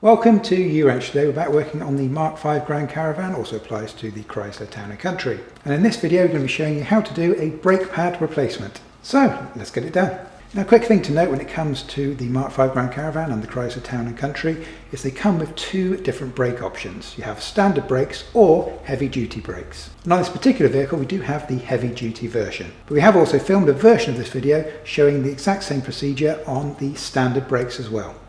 Welcome to U-Ranch. Today we're back working on the Mark V Grand Caravan, also applies to the Chrysler Town & Country. And in this video we're going to be showing you how to do a brake pad replacement. So let's get it done. Now, a quick thing to note when it comes to the Mark V Grand Caravan and the Chrysler Town & Country is they come with two different brake options. You have standard brakes or heavy duty brakes. And on this particular vehicle we do have the heavy duty version. But we have also filmed a version of this video showing the exact same procedure on the standard brakes as well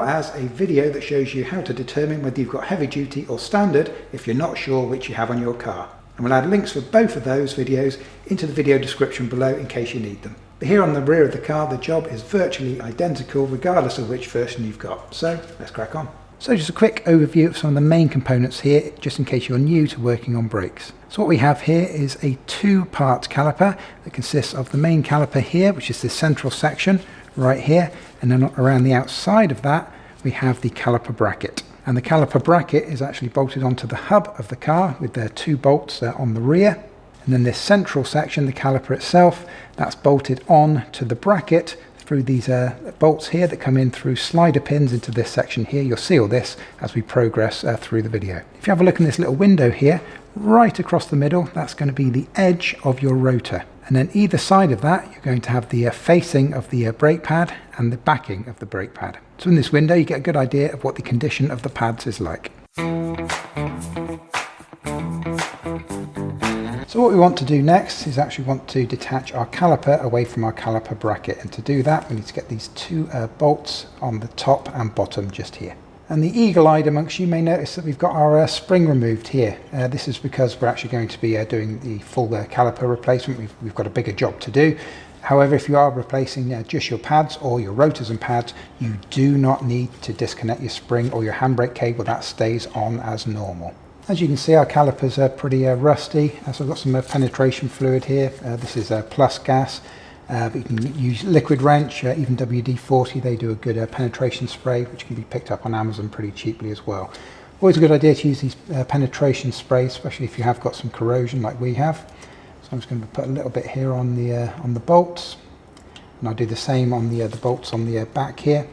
as a video that shows you how to determine whether you've got heavy duty or standard if you're not sure which you have on your car. And we'll add links for both of those videos into the video description below in case you need them. But here on the rear of the car, the job is virtually identical regardless of which version you've got. So let's crack on. So just a quick overview of some of the main components here, just in case you're new to working on brakes. So what we have here is a two-part caliper that consists of the main caliper here, which is this central section right here, and then around the outside of that we have the caliper bracket. And the caliper bracket is actually bolted onto the hub of the car with their two bolts on the rear. And then this central section, the caliper itself, that's bolted on to the bracket through these bolts here that come in through slider pins into this section here. You'll see all this as we progress through the video. If you have a look in this little window here, right across the middle, that's going to be the edge of your rotor. And then either side of that, you're going to have the facing of the brake pad and the backing of the brake pad. So in this window, you get a good idea of what the condition of the pads is like. So what we want to do next is actually want to detach our caliper away from our caliper bracket. And to do that, we need to get these two bolts on the top and bottom just here. And the eagle-eyed amongst you may notice that we've got our spring removed here. This is because we're actually going to be doing the full caliper replacement. We've got a bigger job to do. However, if you are replacing just your pads or your rotors and pads, you do not need to disconnect your spring or your handbrake cable. That stays on as normal. As you can see, our calipers are pretty rusty. So I've got some penetration fluid here. This is plus gas. But you can use liquid wrench, even WD-40, they do a good penetration spray which can be picked up on Amazon pretty cheaply as well. Always a good idea to use these penetration sprays, especially if you have got some corrosion like we have. So I'm just going to put a little bit here on the bolts, and I'll do the same on the bolts on the back here,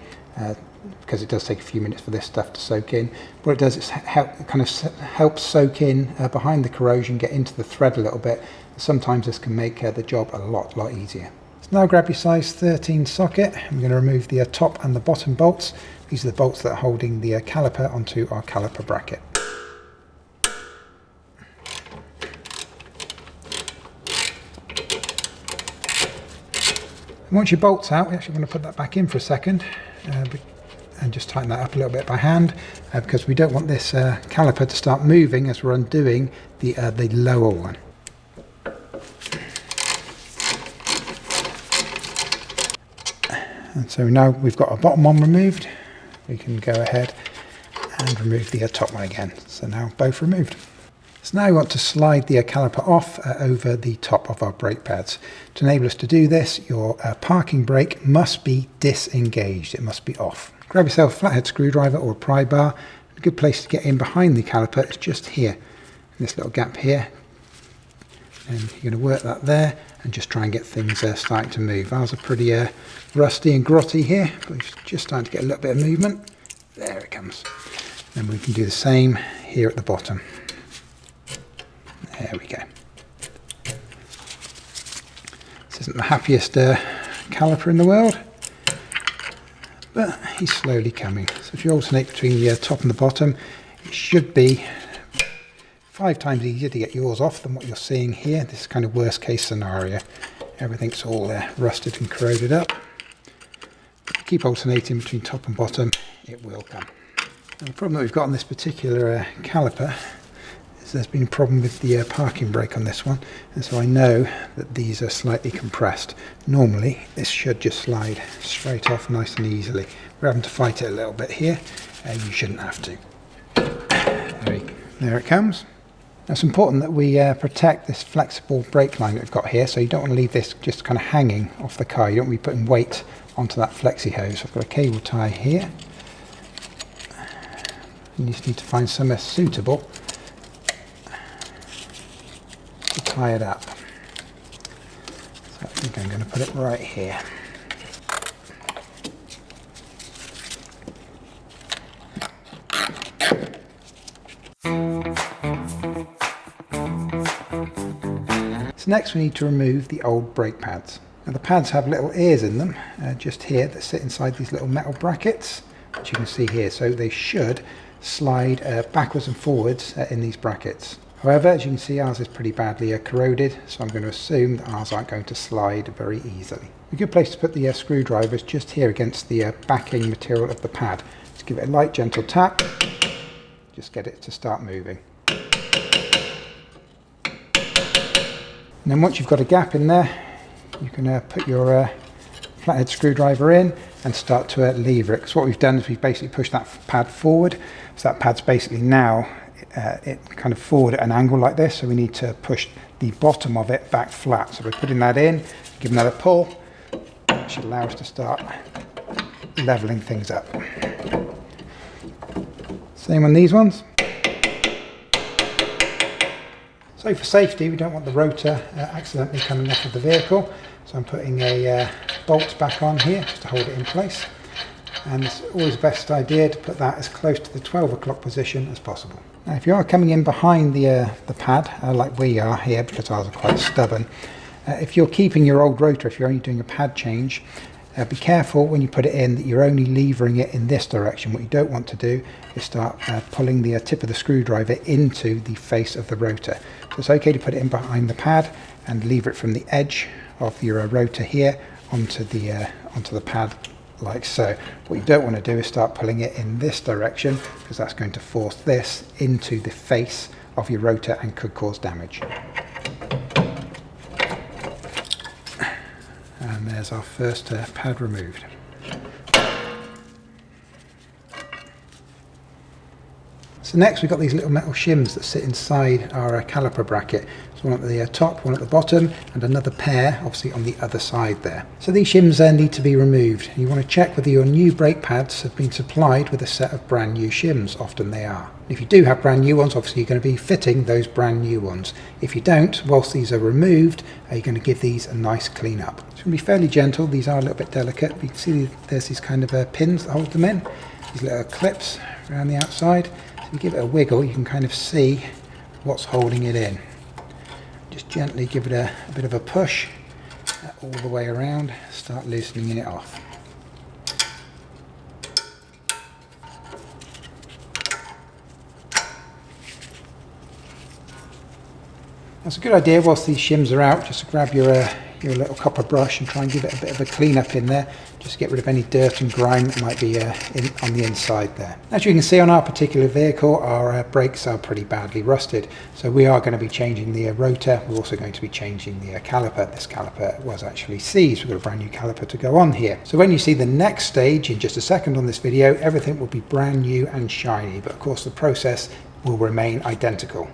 because it does take a few minutes for this stuff to soak in. What it does is help soak in behind the corrosion, get into the thread a little bit. Sometimes this can make the job a lot easier. So now grab your size 13 socket. I'm going to remove the top and the bottom bolts. These are the bolts that are holding the caliper onto our caliper bracket. And once your bolt's out, we actually want to put that back in for a second and just tighten that up a little bit by hand, because we don't want this caliper to start moving as we're undoing the lower one. And so now we've got our bottom one removed, we can go ahead and remove the top one again. So now both removed. So now we want to slide the caliper off over the top of our brake pads. To enable us to do this, your parking brake must be disengaged, it must be off. Grab yourself a flathead screwdriver or a pry bar. A good place to get in behind the caliper is just here, in this little gap here. And you're going to work that there and just try and get things starting to move. Ours are pretty rusty and grotty here, but it's just starting to get a little bit of movement. There it comes. And we can do the same here at the bottom. There we go. This isn't the happiest caliper in the world, but he's slowly coming. So if you alternate between the top and the bottom, it should be 5 times easier to get yours off than what you're seeing here. This is kind of worst case scenario. Everything's all rusted and corroded up. Keep alternating between top and bottom, it will come. And the problem that we've got on this particular caliper is there's been a problem with the parking brake on this one, and so I know that these are slightly compressed. Normally this should just slide straight off nice and easily. We're having to fight it a little bit here, and you shouldn't have to. There it comes. Now it's important that we protect this flexible brake line that we've got here, so you don't want to leave this just kind of hanging off the car. You don't want to be putting weight onto that flexi hose. I've got a cable tie here. You just need to find somewhere suitable to tie it up. So I think I'm going to put it right here. So next we need to remove the old brake pads. Now the pads have little ears in them, just here, that sit inside these little metal brackets, which you can see here. So they should slide backwards and forwards in these brackets. However, as you can see, ours is pretty badly corroded, so I'm going to assume that ours aren't going to slide very easily. A good place to put the screwdriver is just here against the backing material of the pad. Just give it a light, gentle tap, just get it to start moving. And then once you've got a gap in there, you can put your flathead screwdriver in and start to lever it. Because what we've done is we've basically pushed that pad forward, so that pad's basically now it kind of forward at an angle like this, so we need to push the bottom of it back flat. So we're putting that in, giving that a pull, it should allow us to start leveling things up. Same on these ones. So for safety, we don't want the rotor accidentally coming off of the vehicle, so I'm putting a bolt back on here just to hold it in place. And it's always the best idea to put that as close to the 12 o'clock position as possible. Now if you are coming in behind the pad, like we are here, because ours are quite stubborn, if you're keeping your old rotor, if you're only doing a pad change, be careful when you put it in that you're only levering it in this direction. What you don't want to do is start pulling the tip of the screwdriver into the face of the rotor. So it's okay to put it in behind the pad and lever it from the edge of your rotor here onto the pad like so. What you don't want to do is start pulling it in this direction, because that's going to force this into the face of your rotor and could cause damage. And there's our first pad removed. So next we've got these little metal shims that sit inside our caliper bracket. So one at the top, one at the bottom, and another pair obviously on the other side there. So these shims need to be removed. You want to check whether your new brake pads have been supplied with a set of brand new shims. Often they are. If you do have brand new ones, obviously you're going to be fitting those brand new ones. If you don't, whilst these are removed, you're going to give these a nice clean up. It's going to be fairly gentle. These are a little bit delicate. You can see there's these kind of pins that hold them in. These little clips around the outside. So if you give it a wiggle, you can kind of see what's holding it in. Just gently give it a bit of a push all the way around. Start loosening it off. That's a good idea whilst these shims are out, just to grab your little copper brush and try and give it a bit of a clean up in there, just to get rid of any dirt and grime that might be on the inside there. As you can see on our particular vehicle, our brakes are pretty badly rusted, so we are going to be changing the rotor. We're also going to be changing the caliper. This caliper was actually seized. We've got a brand new caliper to go on here. So when you see the next stage in just a second on this video, everything will be brand new and shiny, but of course the process will remain identical.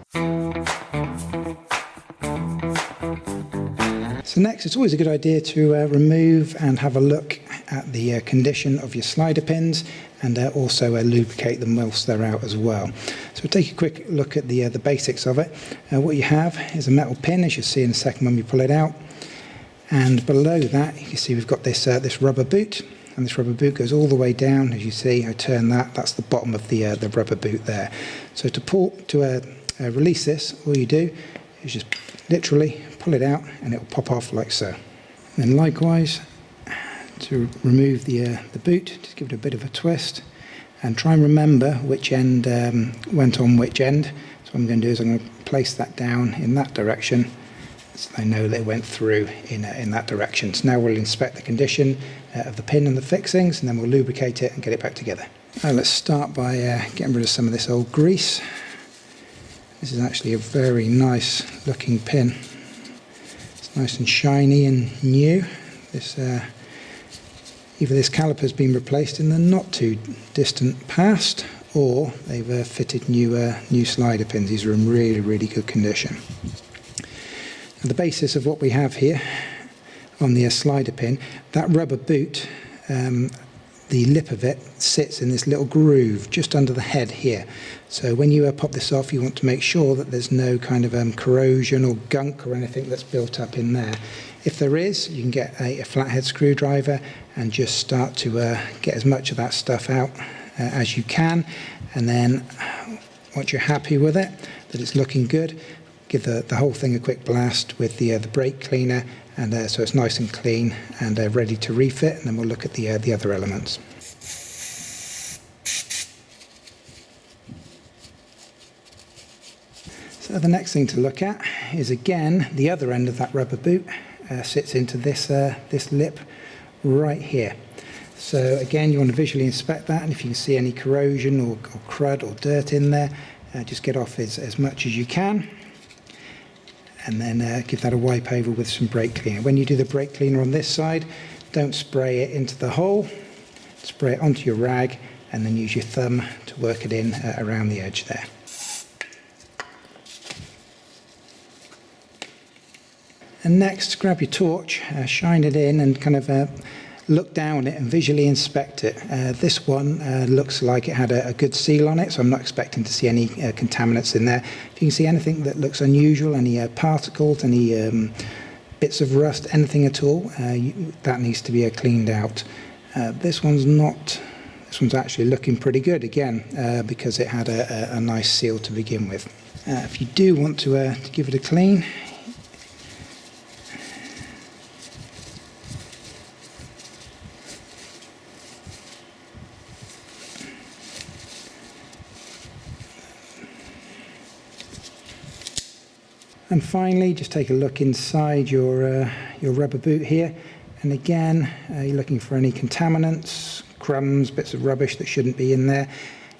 So next, it's always a good idea to remove and have a look at the condition of your slider pins, and also lubricate them whilst they're out as well. So we'll take a quick look at the basics of it. What you have is a metal pin, as you'll see in a second when we pull it out, and below that you can see we've got this rubber boot, and this rubber boot goes all the way down. As you see, I turn that's the bottom of the rubber boot there. So to release this, all you do is just literally pull it out and it will pop off like so. And then likewise, to remove the boot, just give it a bit of a twist and try and remember which end went on which end. So what I'm going to do is I'm going to place that down in that direction, so I know that it went through in that direction. So now we'll inspect the condition of the pin and the fixings, and then we'll lubricate it and get it back together. Now let's start by getting rid of some of this old grease. This is actually a very nice looking pin. It's nice and shiny and new. Either this caliper's been replaced in the not too distant past, or they've fitted new slider pins. These are in really, really good condition. Now, the basis of what we have here on the slider pin, that rubber boot, the lip of it sits in this little groove just under the head here. So when you pop this off, you want to make sure that there's no kind of corrosion or gunk or anything that's built up in there. If there is, you can get a flathead screwdriver and just start to get as much of that stuff out as you can. And then once you're happy with it, that it's looking good, give the whole thing a quick blast with the brake cleaner, and so it's nice and clean and ready to refit, and then we'll look at the other elements. So the next thing to look at is, again, the other end of that rubber boot sits into this lip right here. So again, you want to visually inspect that, and if you can see any corrosion or crud or dirt in there, just get off as much as you can, and then give that a wipe over with some brake cleaner. When you do the brake cleaner on this side, don't spray it into the hole, spray it onto your rag, and then use your thumb to work it in around the edge there. And next, grab your torch, shine it in, and kind of look down it and visually inspect it. This one looks like it had a good seal on it, so I'm not expecting to see any contaminants in there. If you can see anything that looks unusual, any particles, any bits of rust, anything at all, that needs to be cleaned out. This one's not. This one's actually looking pretty good, again, because it had a nice seal to begin with. If you do want to give it a clean, and finally, just take a look inside your rubber boot here, and again, you're looking for any contaminants, crumbs, bits of rubbish that shouldn't be in there.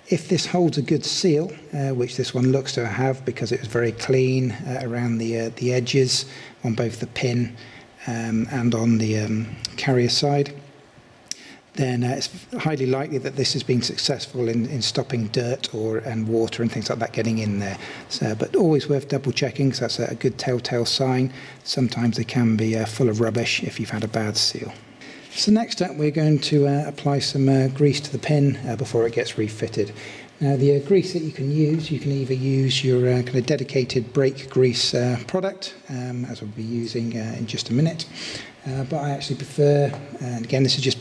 If this holds a good seal, which this one looks to have because it was very clean around the edges on both the pin and on the carrier side, then it's highly likely that this has been successful in stopping dirt and water and things like that getting in there. So, but always worth double checking, because that's a good telltale sign. Sometimes they can be full of rubbish if you've had a bad seal. So next up, we're going to apply some grease to the pin before it gets refitted. Now, the grease that you can either use your kind of dedicated brake grease product, as I'll be using in just a minute, but I actually prefer, and again, this is just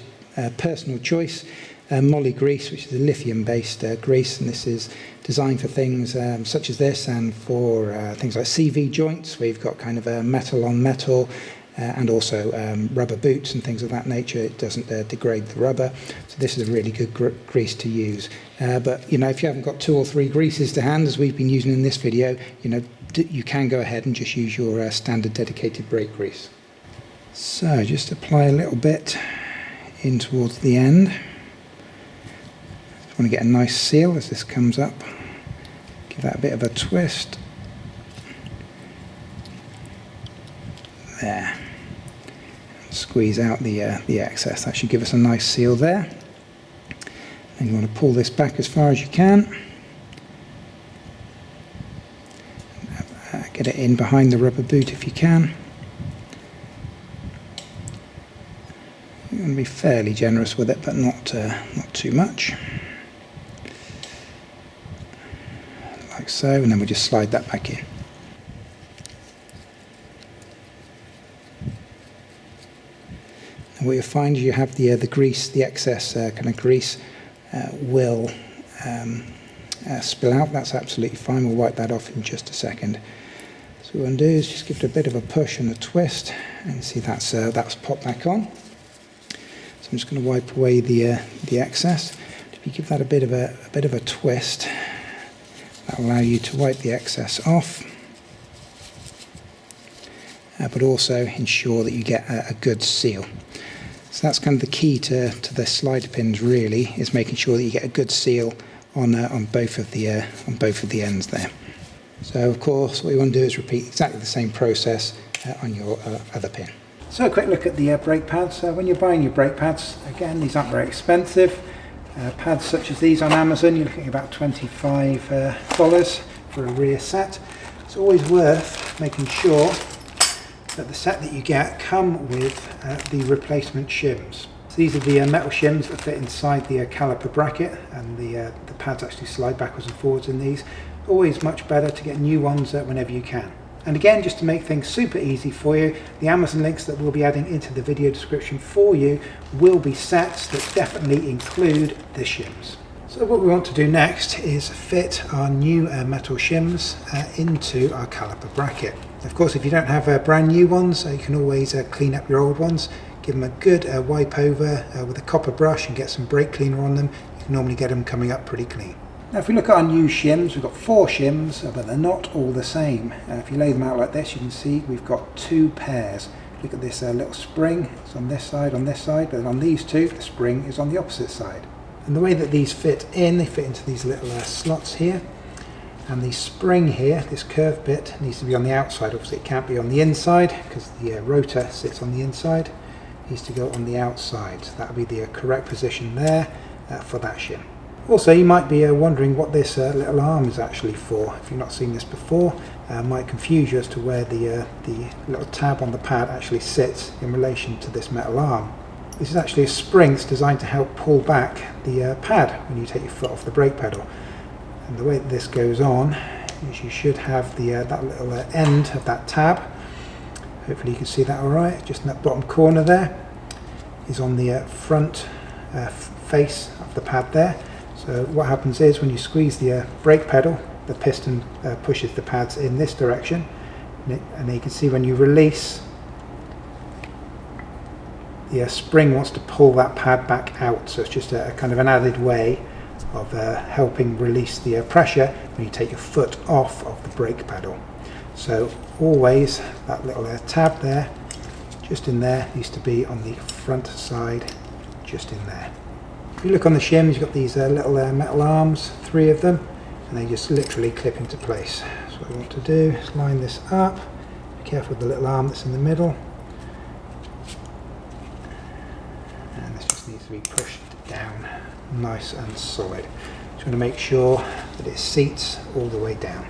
personal choice, moly grease, which is a lithium-based grease, and this is designed for things such as this, and for things like CV joints, where you've got kind of a metal on metal, and also rubber boots and things of that nature. It doesn't degrade the rubber, so this is a really good grease to use. But you know, if you haven't got 2 or 3 greases to hand, as we've been using in this video, you know, you can go ahead and just use your standard dedicated brake grease. So just apply a little bit in towards the end. Just want to get a nice seal as this comes up. Give that a bit of a twist. There. Squeeze out the excess. That should give us a nice seal there. Then you want to pull this back as far as you can. Get it in behind the rubber boot if you can. You want to be fairly generous with it, but not too much. Like so, and then we just slide that back in. And what you'll find is you have the grease, the excess kind of grease will spill out. That's absolutely fine. We'll wipe that off in just a second. So what we're going to do is just give it a bit of a push and a twist, and see that's popped back on. So I'm just going to wipe away the excess. If you give that a bit of a twist, that will allow you to wipe the excess off, but also ensure that you get a good seal. So that's kind of the key to the slider pins, really, is making sure that you get a good seal on both of the ends there. So of course, what you want to do is repeat exactly the same process on your other pin. So a quick look at the brake pads. When you're buying your brake pads, again, these aren't very expensive. Pads such as these on Amazon, you're looking at about $25 for a rear set. It's always worth making sure that the set that you get come with the replacement shims. So these are the metal shims that fit inside the caliper bracket, and the pads actually slide backwards and forwards in these. Always much better to get new ones whenever you can. And again, just to make things super easy for you, the Amazon links that we'll be adding into the video description for you will be sets that definitely include the shims. So what we want to do next is fit our new metal shims into our caliper bracket. Of course, if you don't have brand new ones, you can always clean up your old ones. Give them a good wipe over with a copper brush and get some brake cleaner on them. You can normally get them coming up pretty clean. Now if we look at our new shims, we've got 4 shims, but they're not all the same. If you lay them out like this, you can see we've got 2 pairs. Look at this little spring, it's on this side, but on these 2, the spring is on the opposite side. And the way that these fit in, they fit into these little slots here. And the spring here, this curved bit, needs to be on the outside. Obviously it can't be on the inside because the rotor sits on the inside. It needs to go on the outside. So that will be the correct position there for that shim. Also, you might be wondering what this little arm is actually for. If you've not seen this before, it might confuse you as to where the little tab on the pad actually sits in relation to this metal arm. This is actually a spring that's designed to help pull back the pad when you take your foot off the brake pedal. And the way that this goes on is you should have that little end of that tab. Hopefully you can see that alright. Just in that bottom corner there is on the front face of the pad there. So what happens is when you squeeze the brake pedal, the piston pushes the pads in this direction, and then you can see when you release, the spring wants to pull that pad back out. So it's just a kind of an added way of helping release the pressure when you take your foot off of the brake pedal. So always that little tab there, just in there, needs to be on the front side, just in there. If you look on the shims, you've got these little metal arms, 3 of them, and they just literally clip into place. So what we want to do is line this up. Be careful with the little arm that's in the middle. And this just needs to be pushed down nice and solid. Just want to make sure that it seats all the way down.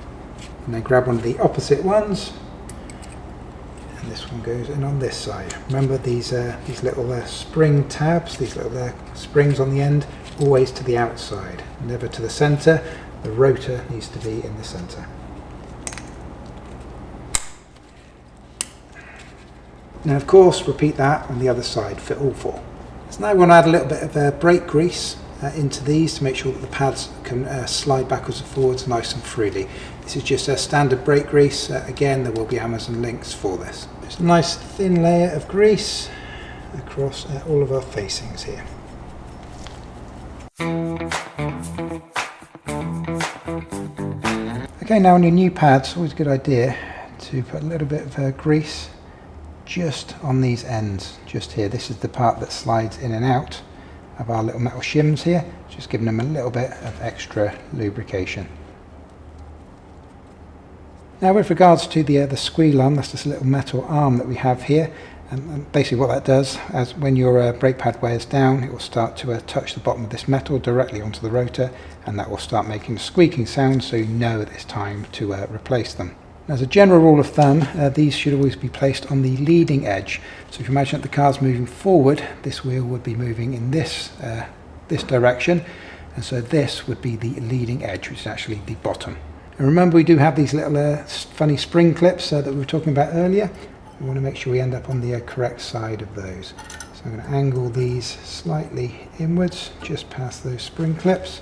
And then grab one of the opposite ones, and this one goes in on this side. Remember these little spring tabs, these little springs on the end, always to the outside, never to the centre. The rotor needs to be in the centre. Now of course repeat that on the other side, fit all 4. So now we want to add a little bit of brake grease into these to make sure that the pads can slide backwards and forwards nice and freely. This is just a standard brake grease. Again, there will be Amazon links for this. Just a nice thin layer of grease across all of our facings here. Okay, now on your new pads, always a good idea to put a little bit of grease just on these ends, just here. This is the part that slides in and out of our little metal shims here, just giving them a little bit of extra lubrication. Now with regards to the squeal arm, that's this little metal arm that we have here, and basically what that does, as when your brake pad wears down, it will start to touch the bottom of this metal directly onto the rotor, and that will start making a squeaking sound, so you know that it's time to replace them. As a general rule of thumb, these should always be placed on the leading edge. So if you imagine that the car's moving forward, this wheel would be moving in this direction, and so this would be the leading edge, which is actually the bottom. And remember, we do have these little funny spring clips that we were talking about earlier. We want to make sure we end up on the correct side of those. So I'm going to angle these slightly inwards, just past those spring clips.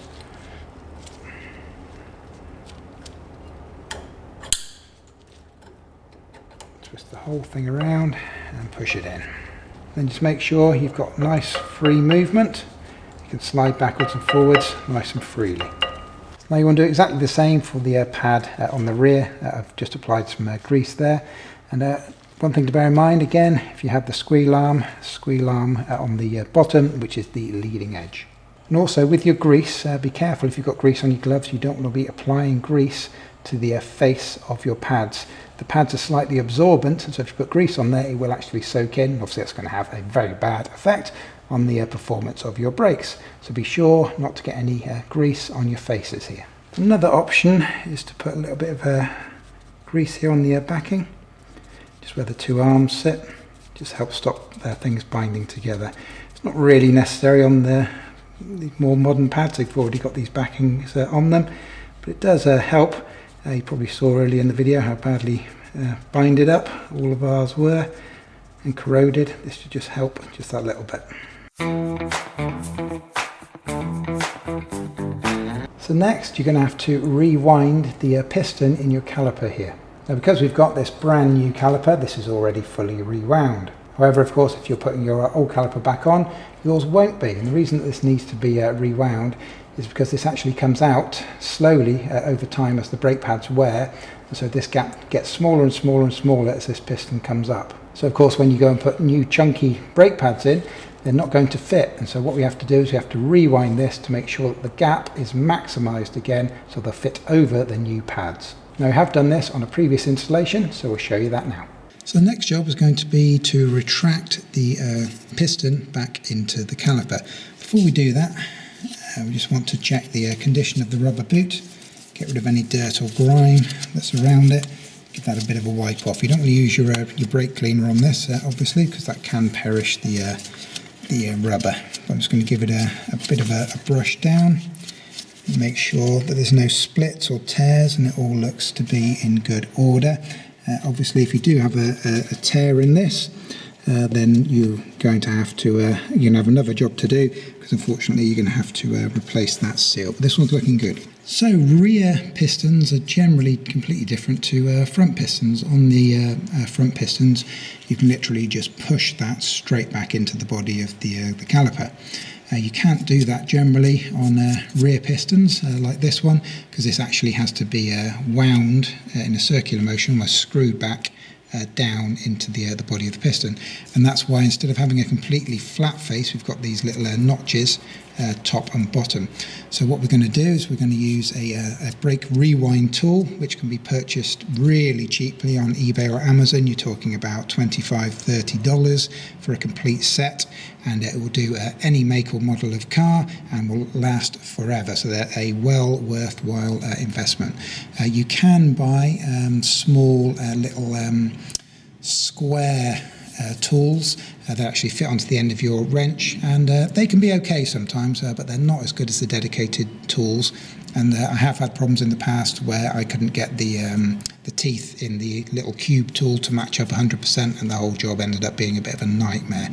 Twist the whole thing around and push it in. Then just make sure you've got nice free movement. You can slide backwards and forwards nice and freely. Now you want to do exactly the same for the pad on the rear. I've just applied some grease there. And one thing to bear in mind, again, if you have the squeal arm on the bottom, which is the leading edge. And also with your grease, be careful if you've got grease on your gloves. You don't want to be applying grease to the face of your pads. The pads are slightly absorbent, so if you put grease on there, it will actually soak in. Obviously that's going to have a very bad effect on the performance of your brakes. So be sure not to get any grease on your faces here. Another option is to put a little bit of grease here on the backing, just where the 2 arms sit. Just helps stop things binding together. It's not really necessary on the more modern pads. They've already got these backings on them, but it does help. You probably saw earlier in the video how badly binded up all of ours were and corroded. This should just help just that little bit. So next you're going to have to rewind the piston in your caliper here. Now because we've got this brand new caliper, this is already fully rewound. However, of course, if you're putting your old caliper back on, yours won't be. And the reason that this needs to be rewound is because this actually comes out slowly over time as the brake pads wear. And so this gap gets smaller and smaller and smaller as this piston comes up. So of course, when you go and put new chunky brake pads in, they're not going to fit. And so what we have to do is we have to rewind this to make sure that the gap is maximized again so they'll fit over the new pads. Now, we have done this on a previous installation, so we'll show you that now. So the next job is going to be to retract the piston back into the caliper. Before we do that, we just want to check the condition of the rubber boot, get rid of any dirt or grime that's around it, give that a bit of a wipe off. You don't want to use your brake cleaner on this, obviously, because that can perish the rubber. But I'm just going to give it a bit of a brush down, make sure that there's no splits or tears and it all looks to be in good order. Obviously, if you do have a tear in this, then you're going to have to have another job to do, because unfortunately you're going to have to replace that seal. But this one's looking good. So rear pistons are generally completely different to front pistons. On the front pistons, you can literally just push that straight back into the body of the caliper. You can't do that generally on rear pistons like this one, because this actually has to be wound in a circular motion, almost screwed back down into the body of the piston. And that's why instead of having a completely flat face, we've got these little notches top and bottom. So what we're going to do is we're going to use a brake rewind tool, which can be purchased really cheaply on eBay or Amazon. You're talking about $25–30 for a complete set, and it will do any make or model of car and will last forever. So they're a well worthwhile investment. You can buy small little square tools that actually fit onto the end of your wrench, and they can be okay sometimes, but they're not as good as the dedicated tools. And I have had problems in the past where I couldn't get the teeth in the little cube tool to match up 100%, and the whole job ended up being a bit of a nightmare.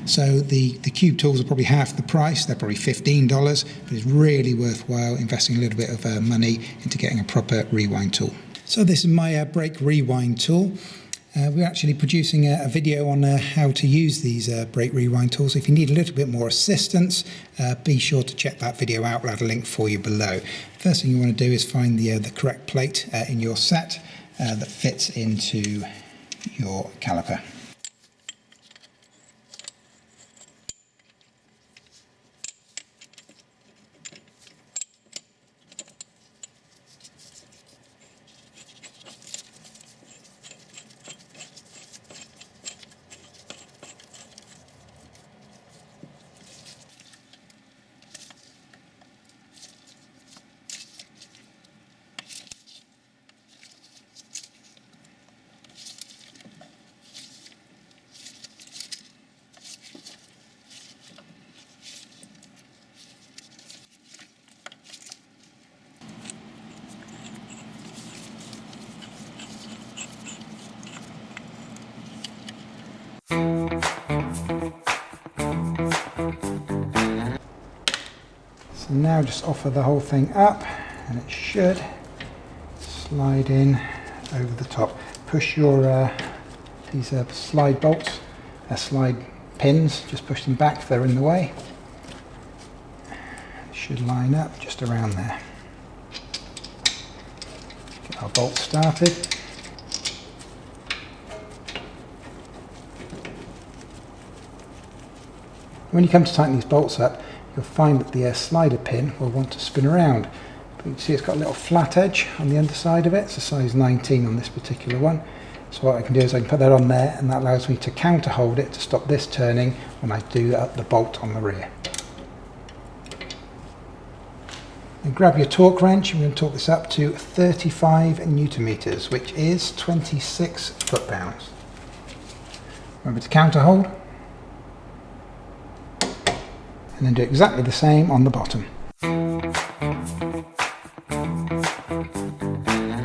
So the cube tools are probably half the price. They're probably $15, but it's really worthwhile investing a little bit of money into getting a proper rewind tool. So this is my brake rewind tool. We're actually producing a video on how to use these brake rewind tools. If you need a little bit more assistance, be sure to check that video out. We'll have a link for you below. First thing you want to do is find the correct plate in your set that fits into your caliper. So now just offer the whole thing up and it should slide in over the top. Push your these slide bolts, slide pins, just push them back if they're in the way. It should line up just around there. Get our bolts started. When you come to tighten these bolts up, you'll find that the slider pin will want to spin around. But you can see it's got a little flat edge on the underside of it. It's a size 19 on this particular one. So what I can do is I can put that on there, and that allows me to counter hold it to stop this turning when I do the bolt on the rear. And grab your torque wrench, and we're going to torque this up to 35 Newton meters, which is 26 foot-pounds. Remember to counter hold. And then do exactly the same on the bottom.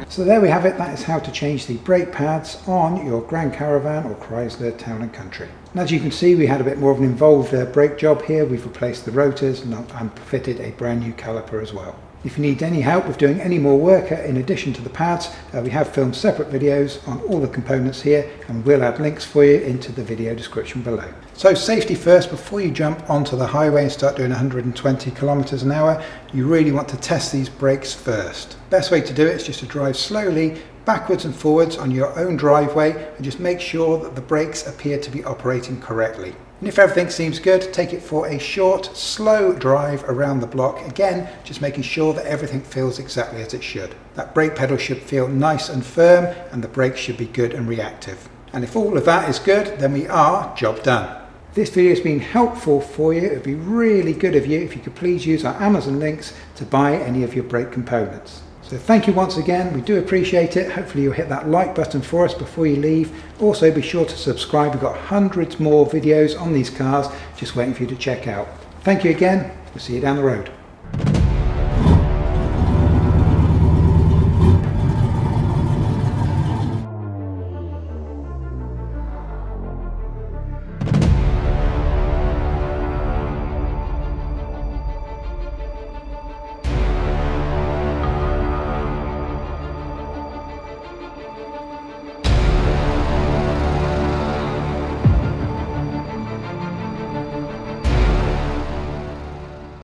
So there we have it. That is how to change the brake pads on your Grand Caravan or Chrysler Town & Country. And as you can see, we had a bit more of an involved brake job here. We've replaced the rotors and fitted a brand new caliper as well. If you need any help with doing any more work in addition to the pads, we have filmed separate videos on all the components here, and we'll add links for you into the video description below. So safety first. Before you jump onto the highway and start doing 120 kilometers an hour, you really want to test these brakes first. Best way to do it is just to drive slowly backwards and forwards on your own driveway and just make sure that the brakes appear to be operating correctly. And if everything seems good, take it for a short, slow drive around the block. Again, just making sure that everything feels exactly as it should. That brake pedal should feel nice and firm, and the brakes should be good and reactive. And if all of that is good, then we are job done. If this video has been helpful for you, it would be really good of you if you could please use our Amazon links to buy any of your brake components. So thank you once again, we do appreciate it. Hopefully you'll hit that like button for us before you leave. Also be sure to subscribe, we've got hundreds more videos on these cars just waiting for you to check out. Thank you again, we'll see you down the road.